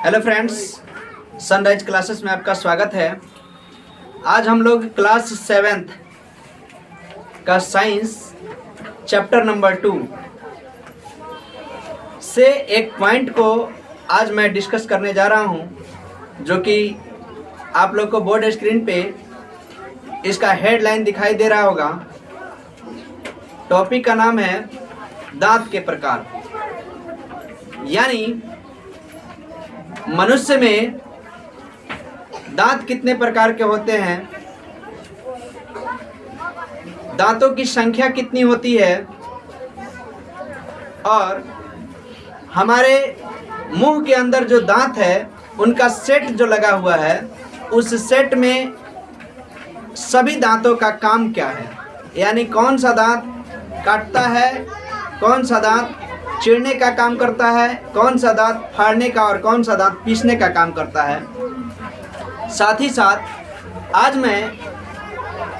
Hello friends, sunrise classes में आपका स्वागत है। आज हम लोग क्लास 7th का साइंस चैप्टर नंबर 2 से एक पॉइंट को आज मैं डिस्कस करने जा रहा हूं, जो कि आप लोग को बोर्ड स्क्रीन पे इसका हेडलाइन दिखाई दे रहा होगा। टॉपिक का नाम है दांत के प्रकार, यानी मनुष्य में दांत कितने प्रकार के होते हैं, दांतों की संख्या कितनी होती है, और हमारे मुंह के अंदर जो दांत है उनका सेट जो लगा हुआ है, उस सेट में सभी दांतों का काम क्या है, यानी कौन सा दांत काटता है, कौन सा दांत चीरने का काम करता है, कौन सा दांत फाड़ने का और कौन सा दांत पीसने का काम करता है। साथ ही साथ आज मैं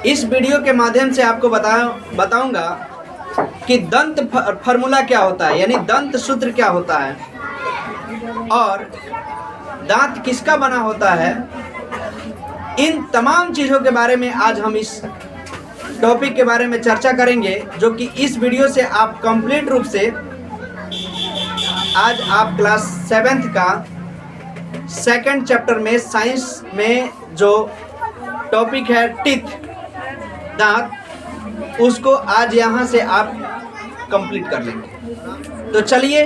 इस वीडियो के माध्यम से आपको बताऊंगा कि दंत फार्मूला क्या होता है, यानी दंत सूत्र क्या होता है, और दांत किसका बना होता है। इन तमाम चीज़ों के बारे में आज हम इस टॉपिक के बारे में चर्चा करेंगे, जो कि इस वीडियो से आप कंप्लीट रूप से आज आप क्लास 7th का सेकंड चैप्टर में साइंस में जो टॉपिक है टीथ, दांत, उसको आज यहाँ से आप कंप्लीट कर लेंगे। तो चलिए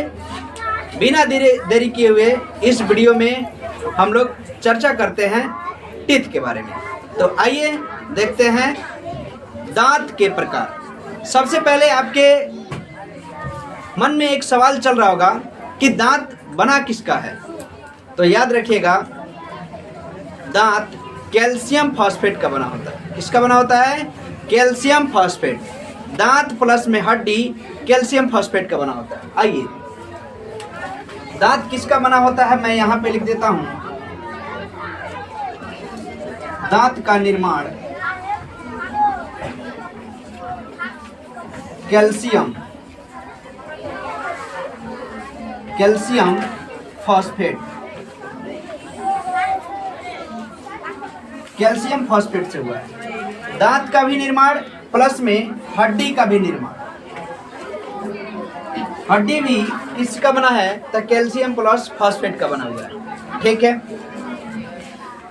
बिना देरी किए हुए इस वीडियो में हम लोग चर्चा करते हैं टीथ के बारे में। तो आइए देखते हैं दांत के प्रकार। सबसे पहले आपके मन में एक सवाल चल रहा होगा कि दांत बना किसका है। तो याद रखिएगा, दांत कैल्शियम फॉस्फेट का बना होता है। किसका बना होता है? Calcium phosphate. दांत प्लस में हड्डी कैल्शियम फॉस्फेट का बना होता है। आइए, दांत किसका बना होता है मैं यहाँ पे लिख देता हूँ। दांत का निर्माण कैल्शियम फॉस्फेट से हुआ है। दांत का भी निर्माण प्लस में हड्डी का भी निर्माण। हड्डी भी किसका बना है? तो कैल्शियम प्लस फॉस्फेट का बना हुआ है। ठीक है,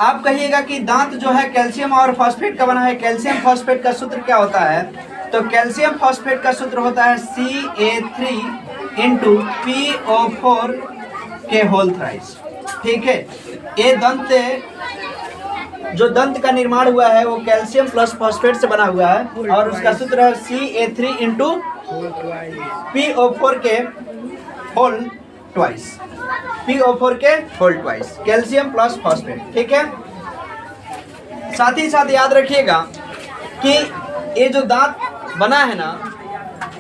आप कहिएगा कि दांत जो है कैल्शियम और फॉस्फेट का बना है। कैल्शियम फॉस्फेट का सूत्र क्या होता है? तो कैल्शियम फॉस्फेट का सूत्र होता है Ca3 इंटू PO4 के होल थ्राइस। ठीक है, ये जो दंत का निर्माण हुआ है वो कैल्शियम प्लस फॉस्फेट से बना हुआ है, और उसका सूत्र है Ca3 इंटू PO4 के होल ट्वाइस। PO4 के whole twice, calcium plus phosphate. ठीक है, साथ ही साथ याद रखिएगा कि ये जो दांत बना है ना,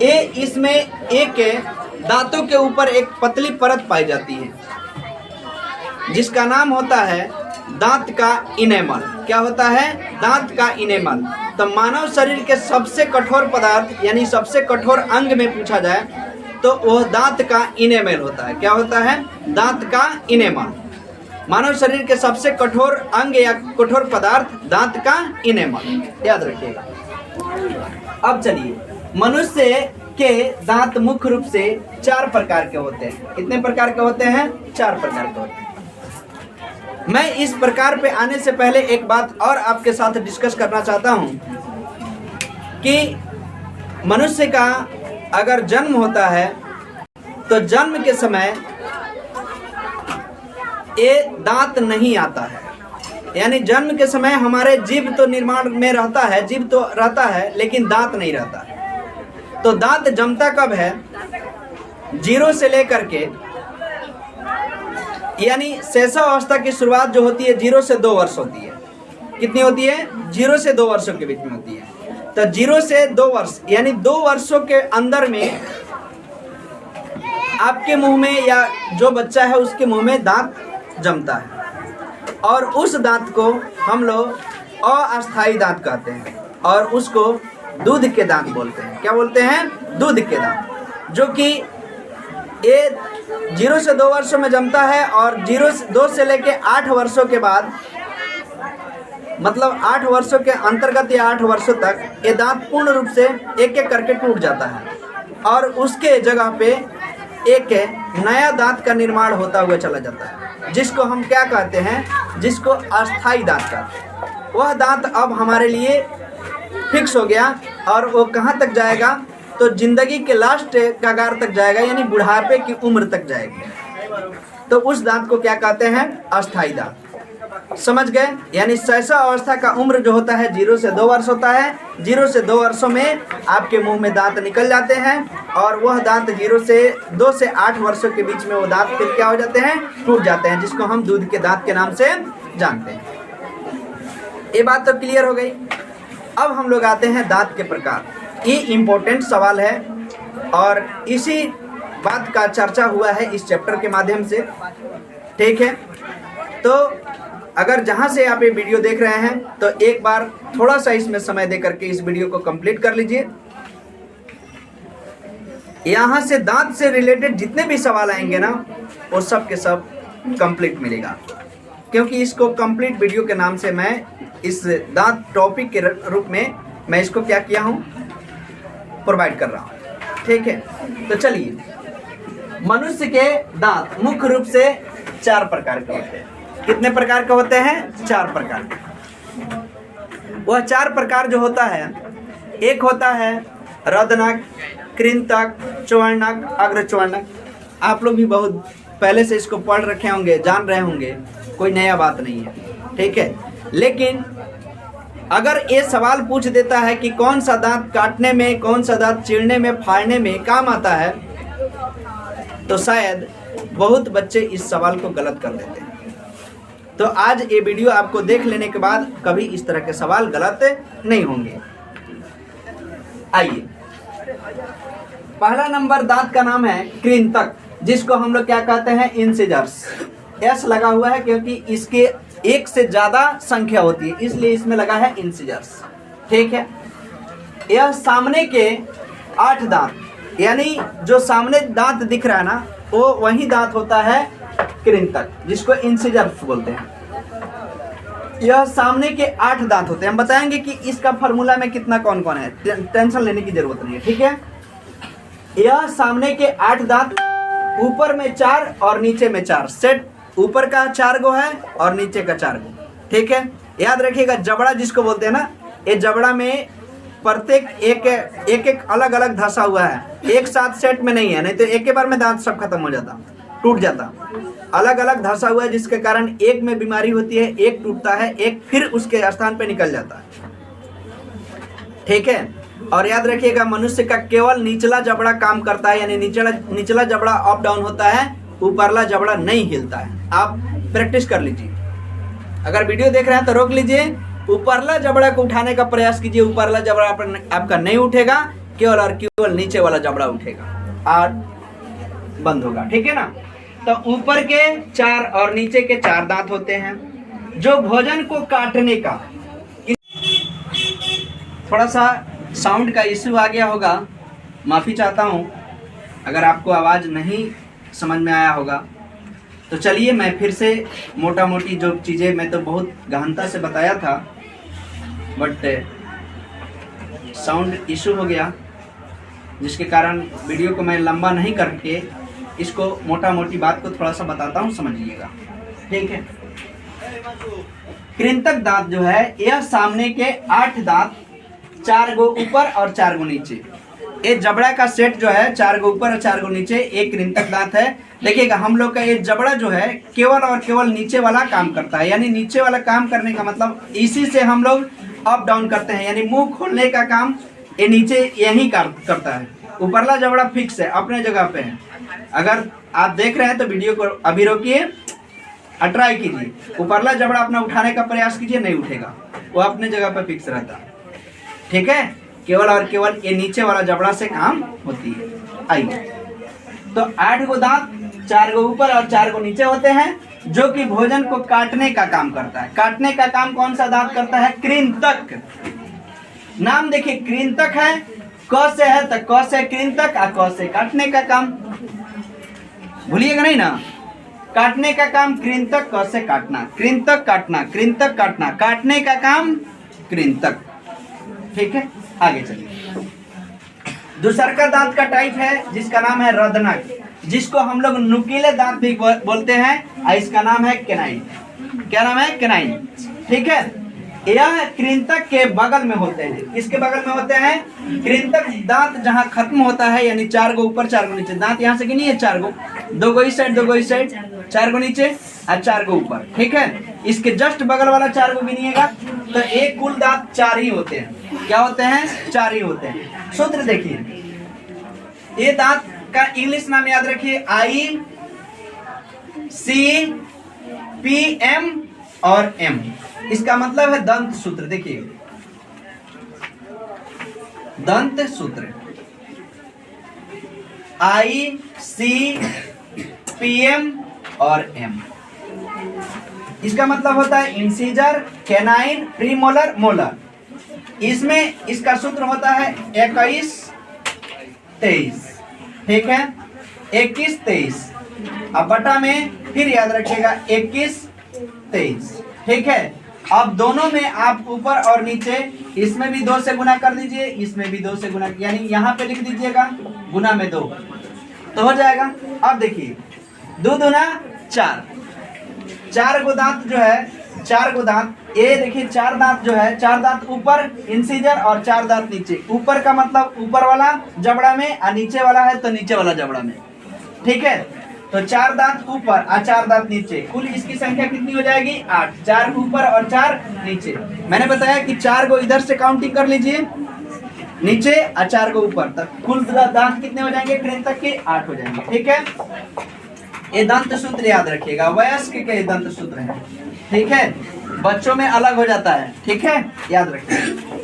ये इसमें एक दांतों के ऊपर एक पतली परत पाई जाती है, जिसका नाम होता है दांत का इनेमल। क्या होता है? दांत का इनेमल। तो मानव शरीर के सबसे कठोर पदार्थ, यानी सबसे कठोर अंग में पूछा जाए तो वह दांत का इनेमल होता है। क्या होता है? दांत का इनेमल। मानव शरीर के सबसे कठोर अंग या कठोर पदार्थ दांत का इनेमल, याद रखिएगा। अब चलिए, मनुष्य के दांत मुख्य रूप से 4 प्रकार के होते हैं। कितने प्रकार के होते हैं? 4 प्रकार के होते हैं। मैं इस प्रकार पे आने से पहले एक बात और आपके साथ डिस्कस करना चाहता हूं कि मनुष्य का अगर जन्म होता है तो जन्म के समय ये दांत नहीं आता है, यानी जन्म के समय हमारे जीभ तो निर्माण में रहता है, जीभ तो रहता है, लेकिन दांत नहीं रहता है। तो दांत जमता कब है? 0 से लेकर के, यानी शैशवावस्था की शुरुआत जो होती है 0 से 2 वर्ष होती है। कितनी होती है? 0 से 2 वर्षों के बीच में होती है। तो 0 से 2 वर्ष, यानी 2 वर्षों के अंदर में आपके मुंह में या जो बच्चा है उसके मुंह में दांत जमता है, और उस दांत को हम लोग अस्थायी दांत कहते हैं, और उसको दूध के दांत बोलते हैं। क्या बोलते हैं? दूध के दांत, जो कि ये 0 से 2 वर्षों में जमता है और 2 से लेके 8 वर्षों के बाद, मतलब 8 वर्षों के अंतर्गत या 8 वर्षों तक ये दांत पूर्ण रूप से एक एक करके टूट जाता है और उसके जगह पे एक नया दांत का निर्माण होता हुआ चला जाता है, जिसको हम क्या कहते हैं, जिसको अस्थाई दांत कहते हैं। वह दांत अब हमारे लिए फिक्स हो गया और वो कहाँ तक जाएगा, तो जिंदगी के लास्ट कगार तक जाएगा, यानी बुढ़ापे की उम्र तक जाएगी। तो उस दांत को क्या कहते हैं, अस्थाई दांत। समझ गए? यानी शैशव अवस्था का उम्र जो होता है 0 से 2 वर्ष होता है। 0 से 2 वर्षों में आपके मुंह में दांत निकल जाते हैं और वह दांत 2 से 8 वर्षों के बीच में वो दांत फिर क्या हो जाते हैं, टूट जाते हैं, जिसको हम दूध के दांत के नाम से जानते हैं। ये बात तो क्लियर हो गई। अब हम लोग आते हैं दांत के प्रकार। ये इम्पोर्टेंट सवाल है और इसी बात का चर्चा हुआ है इस चैप्टर के माध्यम से। ठीक है, तो अगर जहां से आप ये वीडियो देख रहे हैं तो एक बार थोड़ा सा इसमें समय दे करके इस वीडियो को कंप्लीट कर लीजिए। यहां से दांत से रिलेटेड जितने भी सवाल आएंगे ना, वो सब के सब कंप्लीट मिलेगा, क्योंकि इसको कंप्लीट वीडियो के नाम से मैं इस दांत टॉपिक के रूप में मैं इसको क्या किया हूं, प्रोवाइड कर रहा हूं। ठीक है, तो चलिए, मनुष्य के दांत मुख्य रूप से 4 प्रकार के होते हैं। कितने प्रकार के होते हैं? 4 प्रकार के। वह 4 प्रकार जो होता है, एक होता है रदनक, कृंतक, च्वर्णक, अग्रच्वर्णक। आप लोग भी बहुत पहले से इसको पढ़ रखे होंगे, जान रहे होंगे, कोई नया बात नहीं है। ठीक है, लेकिन अगर ये सवाल पूछ देता है कि कौन सा दांत काटने में, कौन सा दांत चीरने में, फाड़ने में काम आता है, तो शायद बहुत बच्चे इस सवाल को गलत कर देते हैं। तो आज ये वीडियो आपको देख लेने के बाद कभी इस तरह के सवाल गलत नहीं होंगे। आइए, पहला नंबर दांत का नाम है कृंतक, जिसको हम लोग क्या कहते हैं, इंसिजर्स। एस लगा हुआ है क्योंकि इसके एक से ज्यादा संख्या होती है, इसलिए इसमें लगा है इंसिजर्स। ठीक है, यह सामने के 8 दांत, यानी जो सामने दांत दिख रहा है ना, वो वही दांत होता है कृंतक, जिसको इंसिजर्स बोलते हैं। यह सामने के 8 दांत होते हैं। हम बताएंगे कि इसका फार्मूला में कितना कौन कौन है, टेंशन लेने की जरूरत नहीं है। ठीक है, यह सामने के 8 दांत, ऊपर में 4 और नीचे में 4 सेट, ऊपर का 4 गो है और नीचे का 4 गो। ठीक है, याद रखिएगा, जबड़ा जिसको बोलते हैं ना, ये जबड़ा में प्रत्येक एक अलग अलग धंसा हुआ है, एक साथ सेट में नहीं है, नहीं तो एक के बार में दांत सब खत्म हो जाता, टूट जाता। अलग अलग धंसा हुआ है, जिसके कारण एक में बीमारी होती है, एक टूटता है, एक फिर उसके स्थान पे निकल जाता है। ठीक है, और याद रखिएगा, मनुष्य का केवल निचला जबड़ा काम करता है, यानी निचला जबड़ा अप डाउन होता है, ऊपरला जबड़ा नहीं हिलता है। आप प्रैक्टिस कर लीजिए, अगर वीडियो देख रहे हैं तो रोक लीजिए, ऊपरला जबड़ा को उठाने का प्रयास कीजिए। ऊपरला जबड़ा आपका नहीं उठेगा, केवल और केवल नीचे वाला जबड़ा उठेगा और बंद होगा। ठीक है ना, तो ऊपर के 4 और नीचे के 4 दांत होते हैं, जो भोजन को काटने का, थोड़ा सा साउंड का इश्यू आ गया होगा, माफ़ी चाहता हूं अगर आपको आवाज़ नहीं समझ में आया होगा। तो चलिए, मैं फिर से मोटा मोटी जो चीज़ें, मैं तो बहुत गहनता से बताया था, बट साउंड इशू हो गया, जिसके कारण वीडियो को मैं लंबा नहीं करके इसको मोटा मोटी बात को थोड़ा सा बताता हूँ, समझिएगा। ठीक है, कृंतक दांत जो है, यह सामने के 8 दांत, 4 गो ऊपर और 4 गो नीचे, ये जबड़ा का सेट जो है, 4 गो ऊपर और 4 गो नीचे, एक कृंतक दांत है। देखिएगा, हम लोग का ये जबड़ा जो है केवल और केवल नीचे वाला काम करता है, यानी नीचे वाला काम करने का मतलब इसी से हम लोग अप डाउन करते हैं, यानी मुंह खोलने का काम ये नीचे यही करता है। ऊपरला जबड़ा फिक्स है, अपने जगह पे है। अगर आप देख रहे हैं तो वीडियो को अभी रोकिए, ट्राई कीजिए, ऊपरला जबड़ा अपना उठाने का प्रयास कीजिए, नहीं उठेगा, वो अपने जगह पे फिक्स रहता। ठीक है, केवल और केवल ये नीचे वाला जबड़ा से काम होती है। आइए, तो 8 गो दांत, 4 गो ऊपर और 4 गो नीचे होते हैं, जो कि भोजन को काटने का काम करता है। काटने का काम कौन सा दांत करता है? कृंतक। नाम देखिए, कृंतक है, क से है तो क से कृंतक, आ क से काटने का काम। भूलिएगा नहीं ना। काटने का काम कृंतक, क से काटना, कृंतक काटना, कृंतक काटना, काटने का काम कृंतक। ठीक है, आगे चलिए। दूसरा का दांत का टाइप है जिसका नाम है रदनक, जिसको हम लोग नुकीले दांत भी बोलते हैं, और इसका नाम है केनाइन। क्या नाम है? केनाइन। ठीक है, यह कृंतक के बगल में होते हैं। किसके बगल में होते हैं? कृंतक दांत जहां खत्म होता है, यानी 4 गो ऊपर 4 गो नीचे। दांत यहाँ से गिनिए 4 गो, 2 गो इस साइड 2 गो इस साइड, 4 गो नीचे और 4 गो ऊपर। ठीक है, इसके जस्ट बगल वाला 4 गो गिनिएगा तो एक कुल दांत 4 ही होते हैं। क्या होते हैं? 4 ही होते हैं। सूत्र देखिए, ये दांत का इंग्लिश नाम याद रखिए, ICPM और M। इसका मतलब है दंत सूत्र। देखिए, दंत सूत्र ICPM और M। इसका मतलब होता है इंसीजर, कैनाइन, प्रीमोलर, मोलर। इसमें इसका सूत्र होता है 21-23। ठीक है, 21-23। अब बटा में फिर याद रखिएगा 21-23। ठीक है, अब दोनों में आप ऊपर और नीचे, इसमें भी 2 से गुना कर दीजिए, इसमें भी 2 से गुना, यानी यहाँ पे लिख दीजिएगा गुना में 2 तो हो जाएगा। अब देखिए 2 दूना 4, 4 गो दांत जो है, 4 गो दांत, ये देखिए 4 दांत जो है, 4 दांत ऊपर इंसीजर और 4 दांत नीचे। ऊपर का मतलब ऊपर वाला जबड़ा में, और नीचे वाला है तो नीचे वाला जबड़ा में। ठीक है, तो 4 दांत ऊपर और 4 दांत नीचे, कुल इसकी संख्या कितनी हो जाएगी? 8। 4 ऊपर और 4 नीचे। मैंने बताया कि 4 गो इधर से काउंटिंग कर लीजिए नीचे और 4 गो ऊपर, तक कुल दांत कितने हो जाएंगे? कृंतक के 8 हो जाएंगे। ठीक है, ये दंत सूत्र याद रखिएगा, वयस्क के दंत सूत्र है। ठीक है, बच्चों में अलग हो जाता है। ठीक है, याद रखिएगा।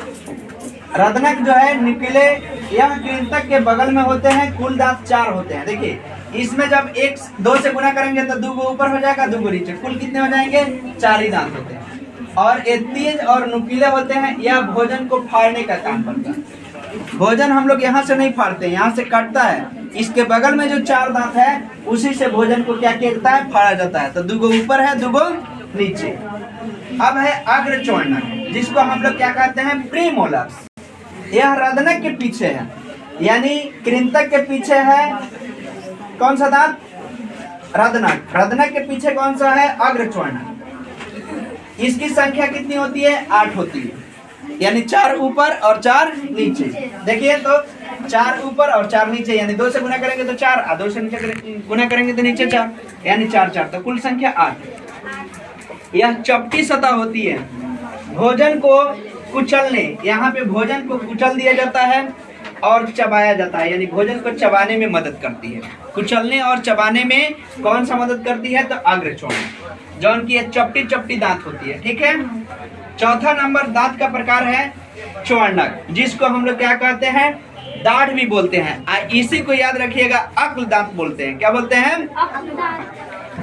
रदनक जो है नुकीले, यह कृंतक के बगल में होते हैं। कुल दांत 4 होते हैं। देखिए, इसमें जब 2 से गुना करेंगे तो 2 गो ऊपर हो जाएगा, 2 गो नीचे, कुल कितने हो जाएंगे? 4 ही दांत होते हैं। और ये तेज और नुकीले होते हैं, यह भोजन को फाड़ने का काम करता है। भोजन हम लोग यहाँ से नहीं फाड़ते, यहाँ से कटता है। इसके बगल में जो 4 दांत है, उसी से भोजन को क्या करता है? फाड़ा जाता है। तो 2 गो ऊपर है, 2 गो नीचे। अब है अग्रचौर्णक, जिसको हम लोग क्या कहते हैं? प्रीमोलर्स। यह रदनक के पीछे है, यानी कृंतक के पीछे है कौन सा दांत? रदनक। रदनक के पीछे कौन सा है? अग्रचौर्णक। इसकी संख्या कितनी होती है? 8 होती है, यानी 4 ऊपर और 4 नीचे। देखिए, तो 4 ऊपर और 4 नीचे, यानी 2 से गुना करेंगे तो 4, और 2 से गुना करेंगे तो नीचे 4, यानी 4 4, तो कुल संख्या 8। यह चपटी सतह होती है। भोजन को कुचलने, यहाँ पे भोजन को कुचल दिया जाता है और चबाया जाता है, यानी भोजन को चबाने में मदद करती है। कुचलने और चबाने में कौन सा मदद करती है? तो अग्रचौर्णक, जौन की चपटी चपटी दांत होती है। ठीक है, चौथा नंबर दांत का प्रकार है चौर्णक, जिसको हम लोग क्या कहते हैं? दाढ़ भी बोलते हैं। इसी को याद रखिएगा, अक्ल दांत बोलते हैं। क्या बोलते हैं?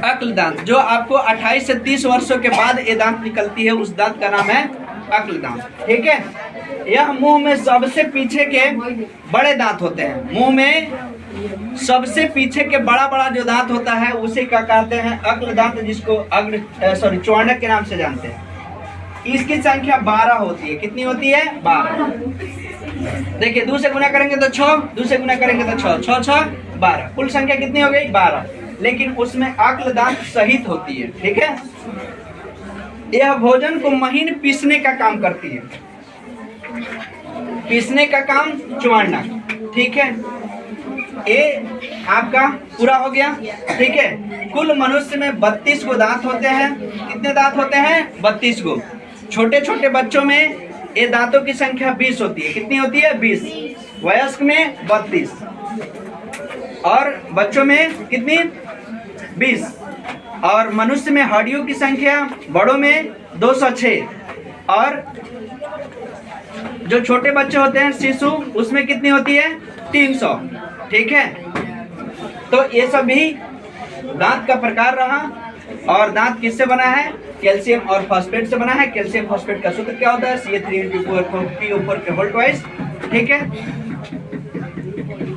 अक्ल दांत। जो आपको 28 से 30 वर्षों के बाद ये दांत निकलती है, उस दांत का नाम है अक्ल दांत। ठीक है, यह मुंह में सबसे पीछे के बड़े दांत होते हैं। मुंह में सबसे पीछे के बड़ा बड़ा जो दांत होता है, उसी का कहते हैं अक्ल दांत, जिसको चौर्णक के नाम से जानते हैं। इसकी संख्या 12 होती है। कितनी होती है? 12। देखिए, 2 से गुना करेंगे तो 6, 2 से गुना करेंगे तो 6, 6 6 12, कुल संख्या कितनी हो गई? 12। लेकिन उसमें अक्ल दांत सहित होती है। ठीक है, यह भोजन को महीन पीसने का काम करती है। पीसने का काम चौर्णक। ठीक है, ये आपका पूरा हो गया। ठीक है, कुल मनुष्य में 32 गो दांत होते हैं। कितने दांत होते हैं? 32 गो। छोटे छोटे बच्चों में ये दांतों की संख्या 20 होती है। कितनी होती है? 20। वयस्क में 32 और बच्चों में कितनी? 20। और मनुष्य में हड्डियों की संख्या बड़ों में 206 और जो छोटे बच्चे होते हैं शिशु, उसमें कितनी होती है? 300। ठीक है, तो ये सब भी दांत का प्रकार रहा। और दांत किससे बना है? कैल्शियम और फॉस्फेट से बना है। कैल्शियम फॉस्फेट का सूत्र क्या होता है? Ca3 ठीक है,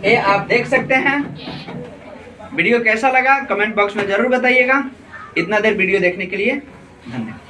ये आप देख सकते हैं। वीडियो कैसा लगा कमेंट बॉक्स में जरूर बताइएगा। इतना देर वीडियो देखने के लिए धन्यवाद।